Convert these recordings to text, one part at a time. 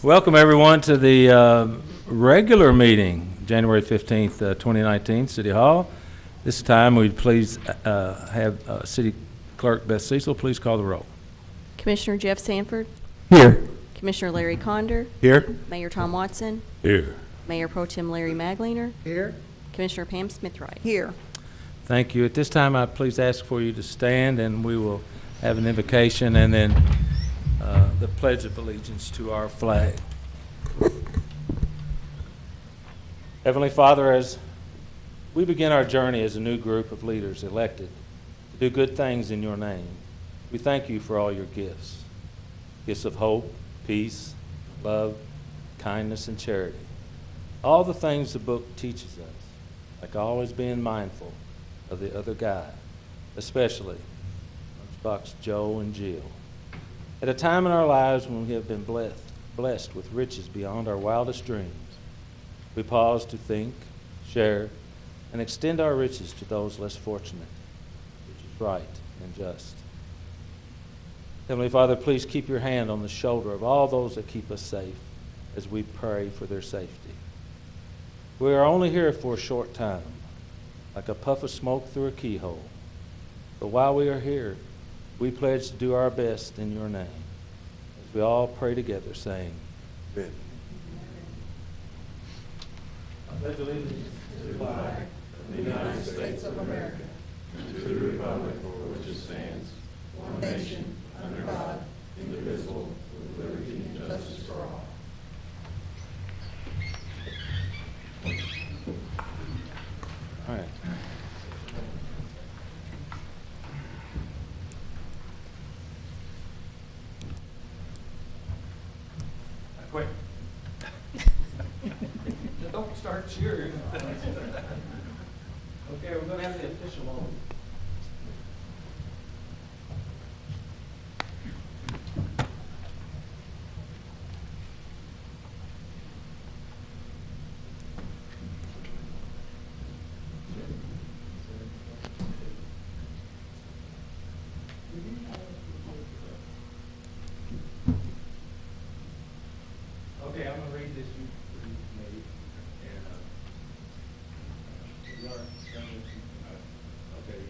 Welcome, everyone, to the regular meeting, January 15th, 2019, City Hall. This time, we'd please have City Clerk Beth Cecil please call the roll. Commissioner Jeff Sanford. Here. Commissioner Larry Conder. Here. Mayor Tom Watson. Here. Mayor Pro Tem Larry Magliner. Here. Commissioner Pam Smith-Wright. Here. Thank you. At this time, I please ask for you to stand, and we will have an invocation and then the Pledge of Allegiance to our flag. Heavenly Father, as we begin our journey as a new group of leaders elected to do good things in your name, we thank you for all your gifts. Gifts of hope, peace, love, kindness, and charity. All the things the book teaches us, like always being mindful of the other guy, especially Lunchbox Joe and Jill. At a time in our lives when we have been blessed with riches beyond our wildest dreams, we pause to think, share, and extend our riches to those less fortunate, which is right and just. Heavenly Father, please keep your hand on the shoulder of all those that keep us safe as we pray for their safety. We are only here for a short time, like a puff of smoke through a keyhole. But while we are here, we pledge to do our best in your name, as we all pray together, saying, Amen. I pledge allegiance to the flag of the United States of America, and to the republic for which it stands, one nation, under God, indivisible, with liberty and justice for all. All right. Quick. Don't start cheering. Okay, we're going to have the official moment. Okay, I'm going to read this to you committee, and you are okay.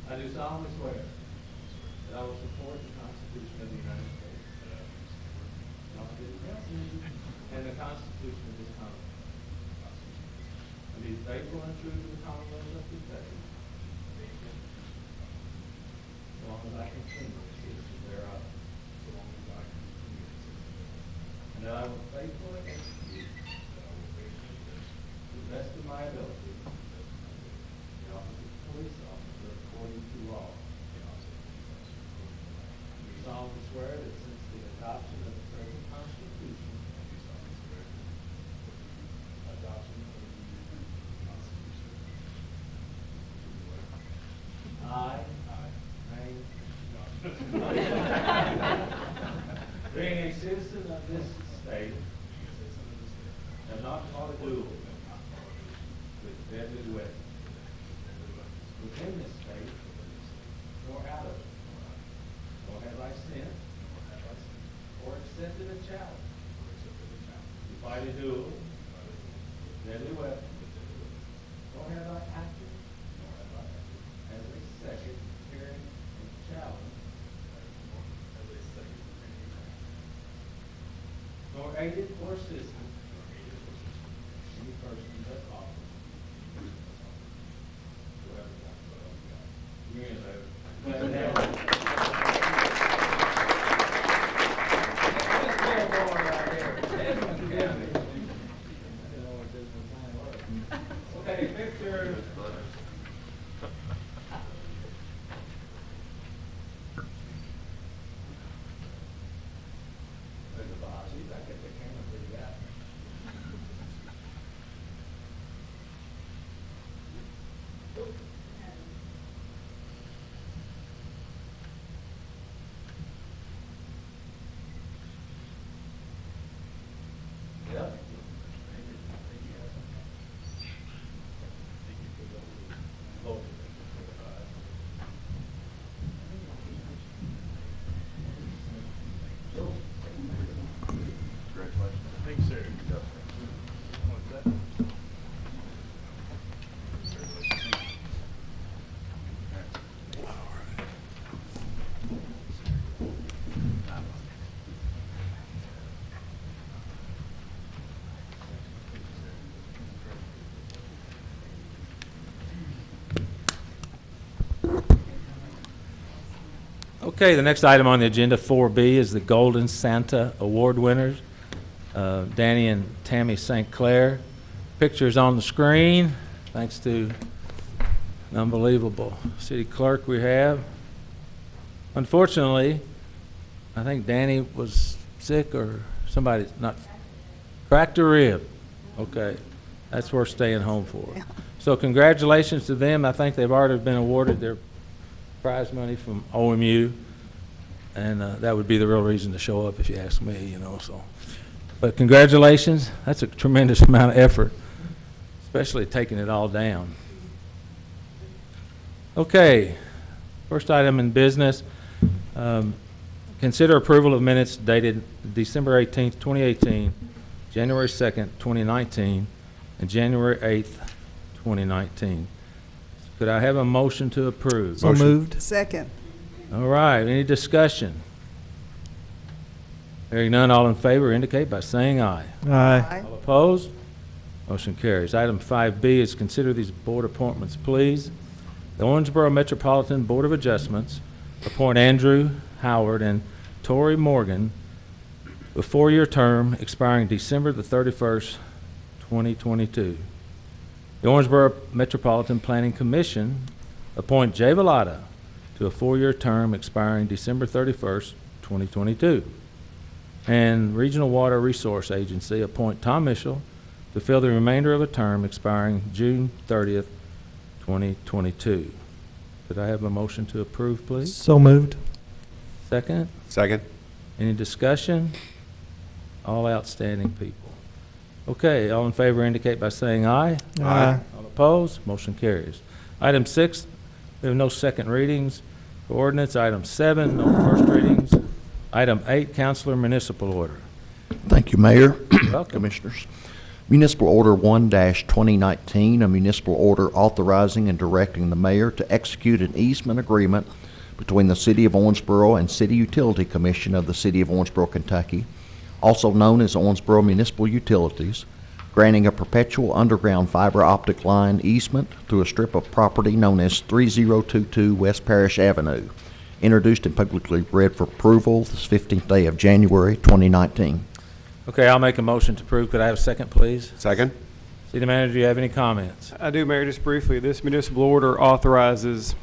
I do solemnly swear that I will support the Constitution of the United States and the Constitution of this Commonwealth, and be faithful and true to the Commonwealth of Kentucky, as long as I continue a citizen thereof. And that I will faithfully execute, to the best of my ability, the office of police officer according to law. I solemnly swear that since the adoption of the present Constitution, being a citizen of this state, have not fought a duel with deadly weapons within this state, nor out of it, nor have I sent or accepted a challenge to fight a duel with deadly weapons, nor have I acted as a second carrying a challenge, nor aided or assisted any person thus offered. Okay, picture. Okay, the next item on the agenda, 4B, is the Golden Santa Award winners, Danny and Tammy St. Clair. Pictures on the screen, thanks to an unbelievable city clerk we have. Unfortunately, I think Danny was sick or somebody not cracked a rib. Okay, that's worth staying home for. So congratulations to them. I think they've already been awarded their prize money from OMU, and that would be the real reason to show up if you ask me, you know. So, but congratulations. That's a tremendous amount of effort, especially taking it all down. Okay, first item in business. Consider approval of minutes dated December 18th, 2018, January 2nd, 2019, and January 8th, 2019. Could I have a motion to approve? So moved. Second. All right, any discussion? Hearing none, all in favor indicate by saying aye. Aye. All opposed? Motion carries. Item 5B is consider these board appointments, please. The Owensboro Metropolitan Board of Adjustments appoint Andrew Howard and Tori Morgan a 4-year term expiring December the 31st, 2022. The Owensboro Metropolitan Planning Commission appoint Jay Velada to a 4-year term expiring December 31st, 2022. And Regional Water Resource Agency appoint Tom Mitchell to fill the remainder of a term expiring June 30th, 2022. Could I have a motion to approve, please? So moved. Second? Second. Any discussion? All outstanding people. Okay, all in favor indicate by saying aye. Aye. All opposed? Motion carries. Item 6, we have no second readings for ordinance. Item 7, no first readings. Item 8, Councilor Municipal Order. Thank you, Mayor, Welcome. Commissioners. Municipal Order 1-2019, a municipal order authorizing and directing the mayor to execute an easement agreement between the City of Owensboro and City Utility Commission of the City of Owensboro, Kentucky, also known as Owensboro Municipal Utilities, granting a perpetual underground fiber optic line easement through a strip of property known as 3022 West Parish Avenue, introduced and publicly read for approval this 15th day of January 2019. Okay, I'll make a motion to approve. Could I have a second, please? Second. City Manager, do you have any comments? I do, Mayor, just briefly. This municipal order authorizes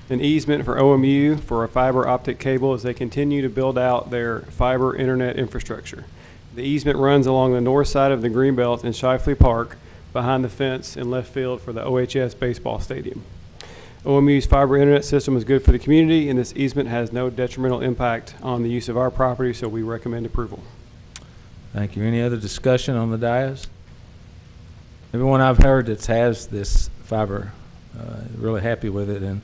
an easement for OMU for a fiber optic cable as they continue to build out their fiber internet infrastructure. The easement runs along the north side of the Greenbelt in Shifley Park behind the fence in left field for the OHS baseball stadium. OMU's fiber internet system is good for the community, and this easement has no detrimental impact on the use of our property, so we recommend approval. Thank you. Any other discussion on the dais? Everyone I've heard that has this fiber, really happy with it, and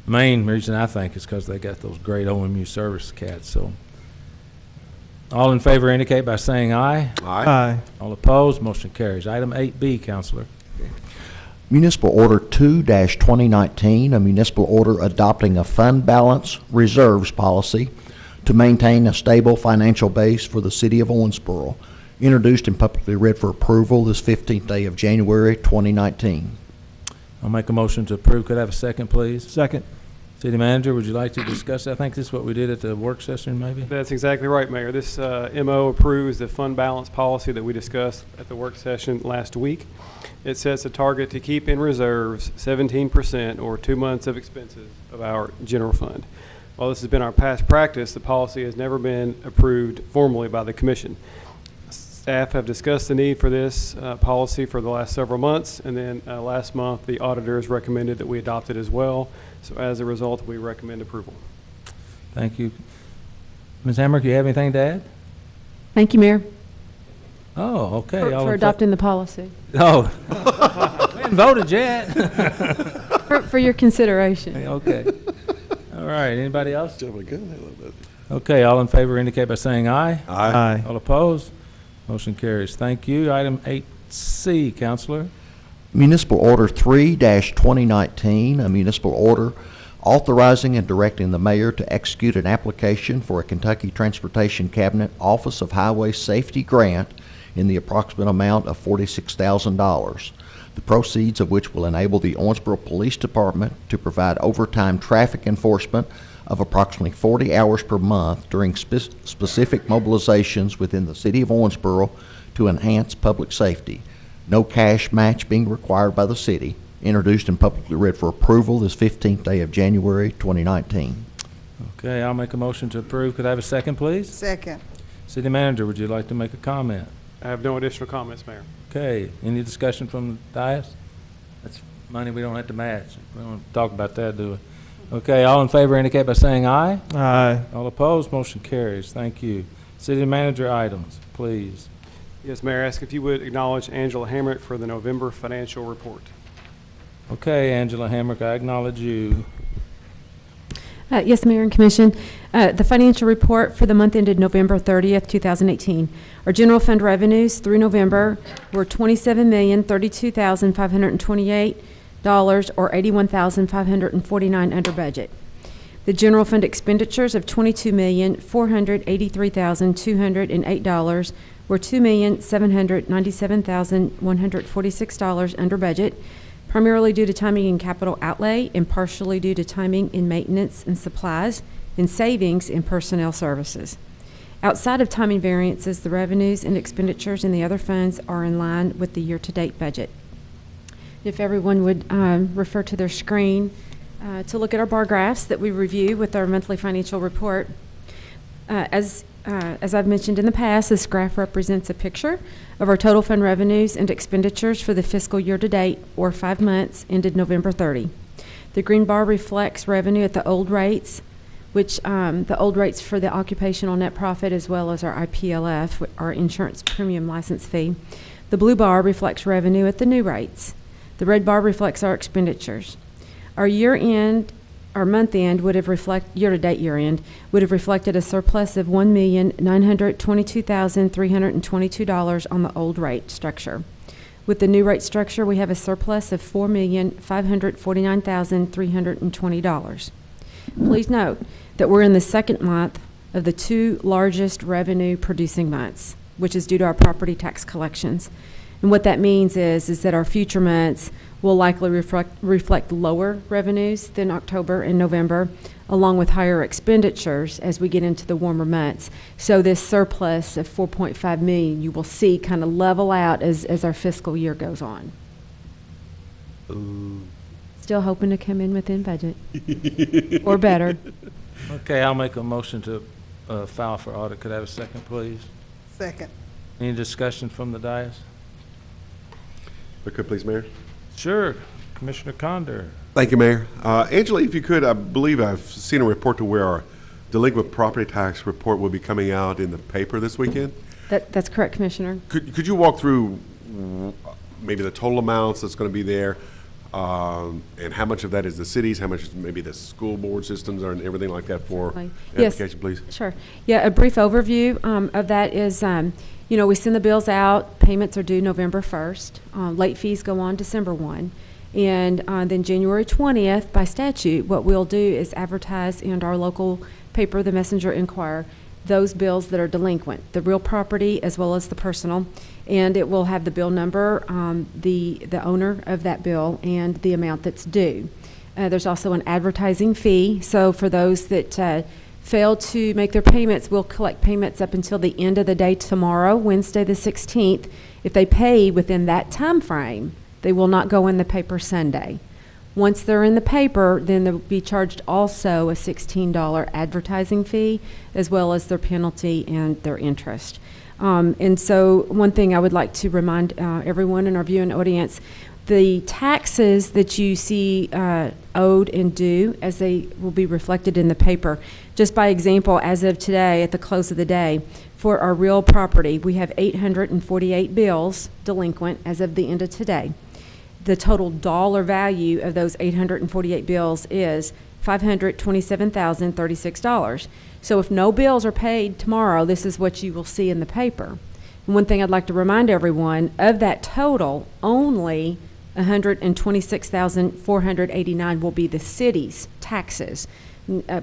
the main reason I think is because they got those great OMU service cats. So, all in favor indicate by saying aye. Aye. All opposed, motion carries. Item 8B, Councilor. Municipal Order 2-2019, a municipal order adopting a fund balance reserves policy to maintain a stable financial base for the City of Owensboro, introduced and publicly read for approval this 15th day of January 2019. I'll make a motion to approve. Could I have a second, please? Second. City Manager, would you like to discuss that? I think this is what we did at the work session, maybe? That's exactly right, Mayor. This MO approves the fund balance policy that we discussed at the work session last week. It sets a target to keep in reserves 17% or 2 months of expenses of our general fund. While this has been our past practice, the policy has never been approved formally by the Commission. Staff have discussed the need for this policy for the last several months, and then last month the auditors recommended that we adopt it as well. So as a result, we recommend approval. Thank you. Ms. Hammer, do you have anything to add? Thank you, Mayor, Oh, okay. for, All for in fa- adopting the policy, Oh, we haven't voted yet. for your consideration. Okay. All right. Anybody else? Okay. All in favor indicate by saying aye. Aye. All opposed? Motion carries. Thank you. Item 8C, Councilor. Municipal Order 3-2019, a municipal order authorizing and directing the mayor to execute an application for a Kentucky Transportation Cabinet Office of Highway Safety grant in the approximate amount of $46,000, the proceeds of which will enable the Owensboro Police Department to provide overtime traffic enforcement of approximately 40 hours per month during specific mobilizations within the city of Owensboro to enhance public safety. No cash match being required by the city. Introduced and publicly read for approval this 15th day of January 2019. Okay, I'll make a motion to approve. Could I have a second, please? Second. City Manager, would you like to make a comment? I have no additional comments, Mayor. Okay, any discussion from the dais? That's money we don't have to match. We don't talk about that, do we? Okay, all in favor indicate by saying aye. Aye. All opposed, motion carries. Thank you. City Manager items, please. Yes, Mayor, ask if you would acknowledge Angela Hamrick for the November financial report. Okay, Angela Hamrick, I acknowledge you. Yes, Mayor and Commission. The financial report for the month ended November 30th, 2018. Our general fund revenues through November were $27,032,528, or $81,549 under budget. The general fund expenditures of $22,483,208 were $2,797,146 under budget, primarily due to timing in capital outlay and partially due to timing in maintenance and supplies and savings in personnel services. Outside of timing variances, the revenues and expenditures in the other funds are in line with the year-to-date budget. If everyone would refer to their screen to look at our bar graphs that we review with our monthly financial report. As I've mentioned in the past, this graph represents a picture of our total fund revenues and expenditures for the fiscal year to date, or 5 months, ended November 30. The green bar reflects revenue at the old rates, which the old rates for the occupational net profit as well as our IPLF, our insurance premium license fee. The blue bar reflects revenue at the new rates. The red bar reflects our expenditures. Our year-end, our month-end would have year-to-date year-end would have reflected a surplus of $1,922,322 on the old rate structure. With the new rate structure, we have a surplus of $4,549,320. Please note that we're in the second month of the 2 largest revenue-producing months, which is due to our property tax collections. And what that means is that our future months will likely reflect lower revenues than October and November, along with higher expenditures as we get into the warmer months. So this surplus of $4.5 million, you will see kind of level out as our fiscal year goes on. Still hoping to come in within budget or better. Okay, I'll make a motion to file for audit. Could I have a second, please? Second. Any discussion from the dais? If I could, please, Mayor. Sure. Commissioner Condor. Thank you, Mayor. Angela, if you could, I believe I've seen a report to where our delinquent property tax report will be coming out in the paper this weekend. That's correct, Commissioner. Could you walk through maybe the total amounts that's going to be there, and how much of that is the cities, how much is maybe the school board systems and everything like that for Yes. application, please? Sure. Yeah, a brief overview of that is, we send the bills out. Payments are due November 1st. Late fees go on December 1. And then January 20th, by statute, what we'll do is advertise in our local paper, the Messenger Enquirer, those bills that are delinquent, the real property as well as the personal. And it will have the bill number, the owner of that bill, and the amount that's due. There's also an advertising fee. So for those that fail to make their payments, we'll collect payments up until the end of the day tomorrow, Wednesday the 16th. If they pay within that time frame, they will not go in the paper Sunday. Once they're in the paper, then they'll be charged also a $16 advertising fee, as well as their penalty and their interest. And so one thing I would like to remind everyone in our viewing audience, the taxes that you see owed and due, as they will be reflected in the paper. Just by example, as of today, at the close of the day, for our real property, we have 848 bills delinquent as of the end of today. The total dollar value of those 848 bills is $527,036. So if no bills are paid tomorrow, this is what you will see in the paper. And one thing I'd like to remind everyone, of that total, only $126,489 will be the city's taxes,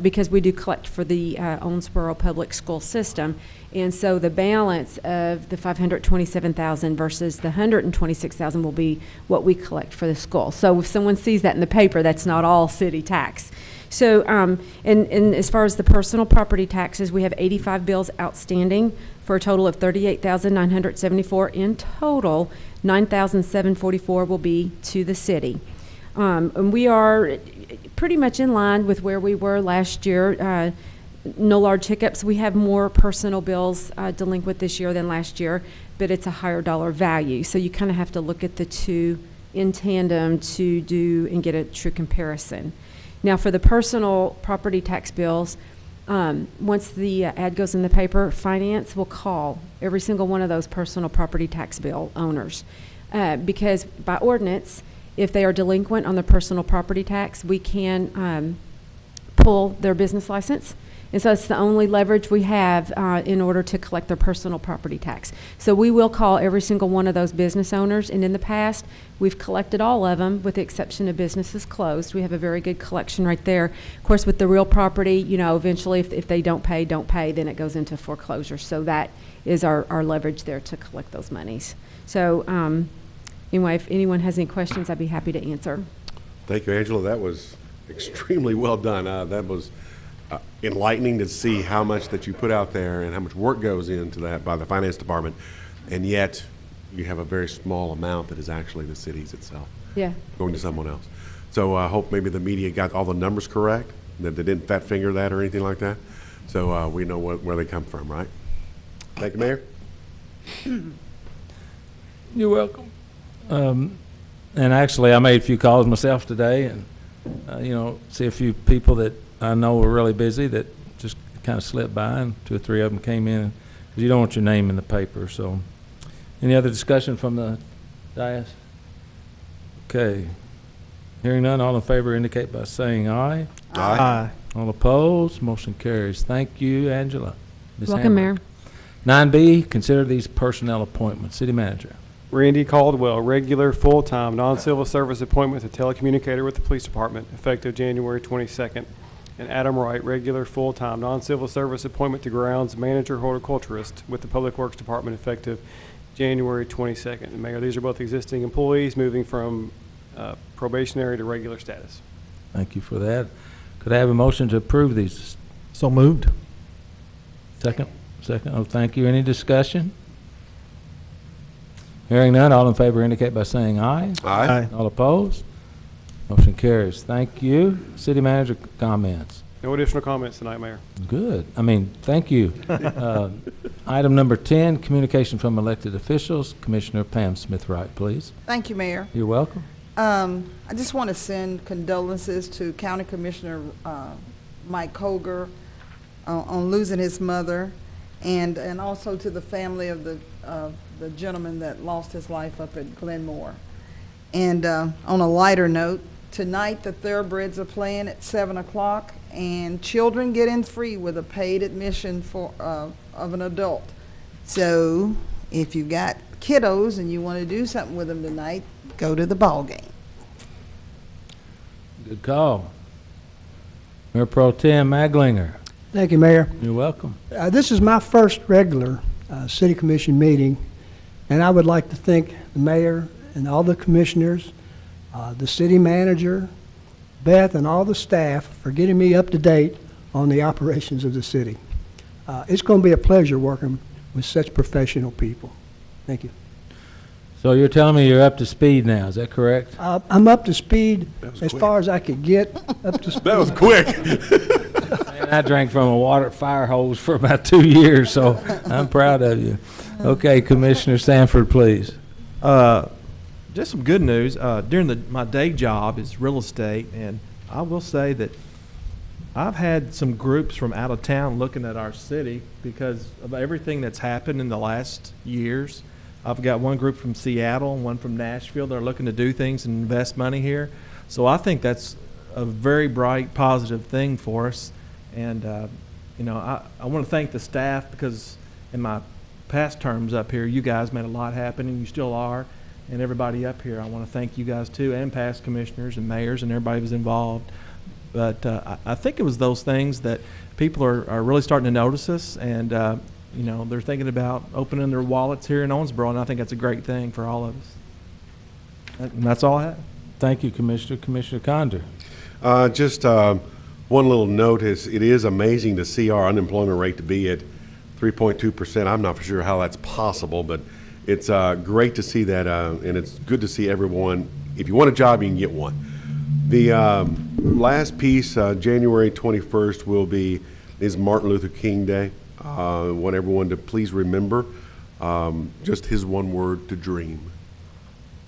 because we do collect for the Owensboro public school system. And so the balance of the $527,000 versus the $126,000 will be what we collect for the school. So if someone sees that in the paper, that's not all city tax. So, and as far as the personal property taxes, we have 85 bills outstanding for a total of 38,974 in total. 9,744 will be to the city. And we are pretty much in line with where we were last year. No large hiccups. We have more personal bills delinquent this year than last year, but it's a higher dollar value. So you kind of have to look at the two in tandem to do and get a true comparison. Now, for the personal property tax bills, once the ad goes in the paper, finance will call every single one of those personal property tax bill owners because by ordinance, if they are delinquent on the personal property tax, we can pull their business license. And so it's the only leverage we have in order to collect their personal property tax. So we will call every single one of those business owners, and in the past, we've collected all of them with the exception of businesses closed. We have a very good collection right there. Of course, with the real property, you know, eventually if they don't pay, then it goes into foreclosure. So that is our leverage there to collect those monies. So anyway, if anyone has any questions, I'd be happy to answer. Thank you, Angela. That was extremely well done. That was enlightening to see how much that you put out there and how much work goes into that by the finance department, and yet you have a very small amount that is actually the city's itself Yeah. going to someone else. So I hope maybe the media got all the numbers correct, that they didn't fat finger that or anything like that. So we know where they come from, right? Thank you, Mayor. You're welcome. And actually, I made a few calls myself today, and see a few people that I know were really busy that just kind of slipped by, and 2 or 3 of them came in, because you don't want your name in the paper. So, any other discussion from the dais? Okay. Hearing none, all in favor indicate by saying aye. Aye. All opposed, motion carries. Thank you, Angela. Ms. Welcome, Hammer. Mayor. 9B, consider these personnel appointments. City Manager. Randy Caldwell, regular, full-time, non-civil service appointment to telecommunicator with the police department, effective January 22nd. And Adam Wright, regular, full-time, non-civil service appointment to grounds manager horticulturist with the Public Works Department, effective January 22nd. And Mayor, these are both existing employees moving from probationary to regular status. Thank you for that. Could I have a motion to approve these? So moved. Second? Second. Oh, thank you. Any discussion? Hearing none, all in favor indicate by saying aye. Aye. All opposed? Motion carries. Thank you. City Manager comments. No additional comments tonight, Mayor. Good. Thank you. Item number 10, communication from elected officials. Commissioner Pam Smith Wright, please. Thank you, Mayor. You're welcome. I just want to send condolences to County Commissioner Mike Colger on losing his mother, and also to the family of the gentleman that lost his life up at Glenmore. And on a lighter note, tonight the Thoroughbreds are playing at 7 o'clock, and children get in free with a paid admission of an adult. So if you've got kiddos and you want to do something with them tonight, go to the ball game. Good call. Mayor Pro Tem Maglinger. Thank you, Mayor. You're welcome. This is my first regular City Commission meeting, and I would like to thank the mayor and all the commissioners, the city manager, Beth, and all the staff for getting me up to date on the operations of the city. It's going to be a pleasure working with such professional people. Thank you. So you're telling me you're up to speed now, is that correct? I'm up to speed was as quick. far as I could get up to speed. That was quick. Man, I drank from a fire hose for about 2 years, so I'm proud of you. Okay, Commissioner Sanford, please. Just some good news. During my day job is real estate, and I will say that I've had some groups from out of town looking at our city because of everything that's happened in the last years. I've got one group from Seattle and one from Nashville. They're looking to do things and invest money here. So I think that's a very bright, positive thing for us. And, I want to thank the staff because in my past terms up here, you guys made a lot happen, and you still are. And everybody up here, I want to thank you guys too, and past commissioners and mayors and everybody who's involved. But I think it was those things that people are really starting to notice us, and they're thinking about opening their wallets here in Owensboro, and I think that's a great thing for all of us. And that's all I have. Thank you, Commissioner. Commissioner Condor. Just One little note is, it is amazing to see our unemployment rate to be at 3.2%. I'm not for sure how that's possible, but it's great to see that, and it's good to see everyone. If you want a job, you can get one. The last piece, January 21st, is Martin Luther King Day. I want everyone to please remember just his one word, to dream.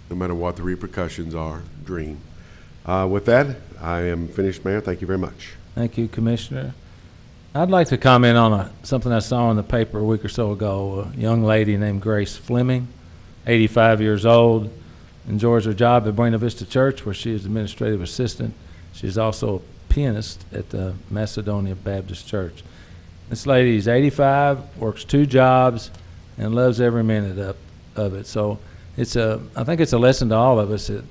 No matter what the repercussions are, dream. With that, I am finished, Mayor. Thank you very much. Thank you, Commissioner. I'd like to comment on something I saw in the paper a week or so ago. A young lady named Grace Fleming, 85 years old, enjoys her job at Buena Vista Church, where she is administrative assistant. She's also a pianist at the Macedonia Baptist Church. This lady is 85, works 2 jobs, and loves every minute of it. So I think it's a lesson to all of us that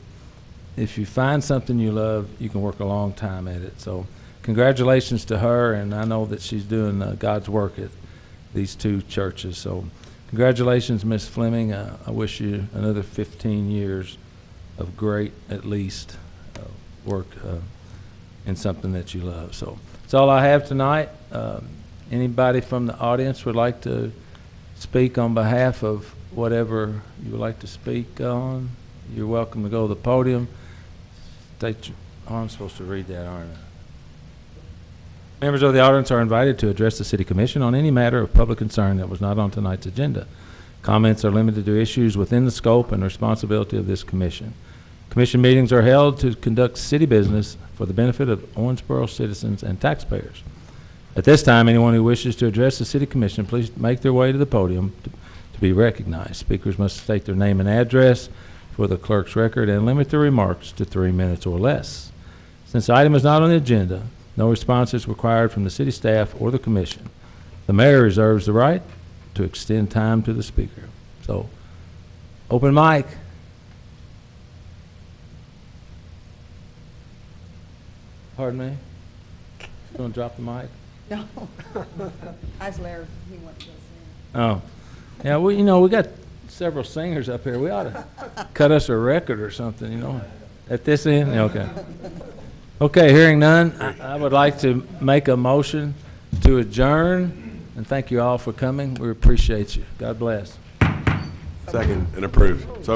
if you find something you love, you can work a long time at it. So congratulations to her, and I know that she's doing God's work at these 2 churches. So congratulations, Miss Fleming. I wish you another 15 years of great, at least, work in something that you love. So that's all I have tonight. Anybody from the audience would like to speak on behalf of whatever you would like to speak on? You're welcome to go to the podium. I'm supposed to read that, aren't I? Members of the audience are invited to address the City Commission on any matter of public concern that was not on tonight's agenda. Comments are limited to issues within the scope and responsibility of this commission. Commission meetings are held to conduct city business for the benefit of Owensboro citizens and taxpayers. At this time, anyone who wishes to address the City Commission, please make their way to the podium to be recognized. Speakers must state their name and address for the clerk's record and limit their remarks to 3 minutes or less. Since the item is not on the agenda, no response is required from the city staff or the commission. The mayor reserves the right to extend time to the speaker. So, open mic. Pardon me? You want to drop the mic? No. Ask Larry if he wants to go sing. Oh, yeah. Well, you know, we got several singers up here. We ought to cut us a record or something, you know. At this end, okay. Okay, hearing none, I would like to make a motion to adjourn, and thank you all for coming. We appreciate you. God bless. Second and approved. So